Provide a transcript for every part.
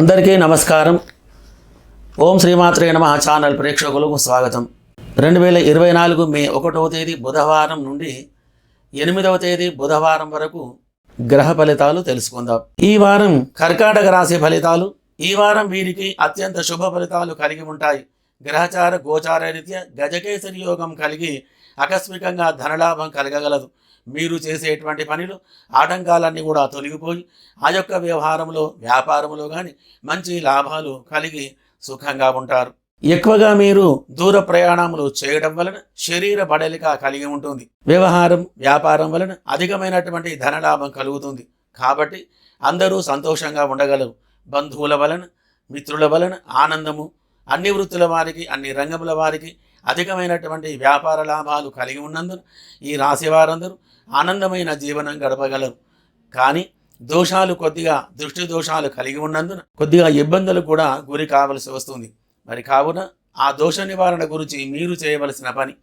అందరికీ నమస్కారం. ఓం శ్రీమాత్రే నమః ఛానల్ ప్రేక్షకులకు స్వాగతం. 2024 మే 1వ తేదీ బుధవారం నుండి 8వ తేదీ బుధవారం వరకు గ్రహ ఫలితాలు తెలుసుకుందాం. ఈ వారం కర్కాటక రాశి ఫలితాలు. ఈ వారం వీరికి అత్యంత శుభ ఫలితాలు కలిగి ఉంటాయి. గ్రహచార గోచార రీత్యా గజకేసరి యోగం కలిగి ఆకస్మికంగా ధనలాభం కలగగలదు. మీరు చేసేటువంటి పనులు ఆటంకాలన్నీ కూడా తొలగిపోయి ఆ యొక్క వ్యవహారంలో వ్యాపారంలో కానీ మంచి లాభాలు కలిగి సుఖంగా ఉంటారు. ఎక్కువగా మీరు దూర ప్రయాణములు చేయడం వలన శరీర బడలిక కలిగి ఉంటుంది. వ్యవహారం వ్యాపారం వలన అధికమైనటువంటి ధనలాభం కలుగుతుంది. కాబట్టి అందరూ సంతోషంగా ఉండగలరు. బంధువుల వలన మిత్రుల వలన ఆనందము, అన్ని వృత్తుల వారికి అన్ని రంగముల వారికి అధికమైనటువంటి వ్యాపార లాభాలు కలిగి ఉన్నందున ఈ రాశి వారందరూ ఆనందమైన జీవనం గడపగలరు. కానీ దోషాలు కొద్దిగా దృష్టి దోషాలు కలిగి ఉన్నందున కొద్దిగా ఇబ్బందులు కూడా గురి కావలసి వస్తుంది. మరి కావున ఆ దోష నివారణ గురించి మీరు చేయవలసిన పని,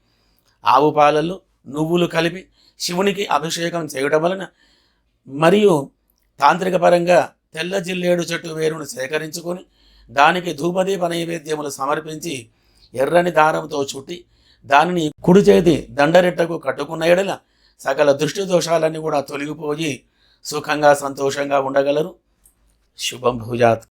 ఆవు పాలల్లో నువ్వులు కలిపి శివునికి అభిషేకం చేయడం వలన, మరియు తాంత్రిక పరంగా తెల్ల జిల్లేడు చెట్టు వేరును సేకరించుకొని దానికి ధూపదీప నైవేద్యములు సమర్పించి ఎర్రని దారంతో చుట్టి దానిని కుడి చేతి దండరెట్టకు కట్టుకున్న ఎడల సకల దృష్టి దోషాలన్నీ కూడా తొలగిపోయి సుఖంగా సంతోషంగా ఉండగలరు. శుభం భూయాత్.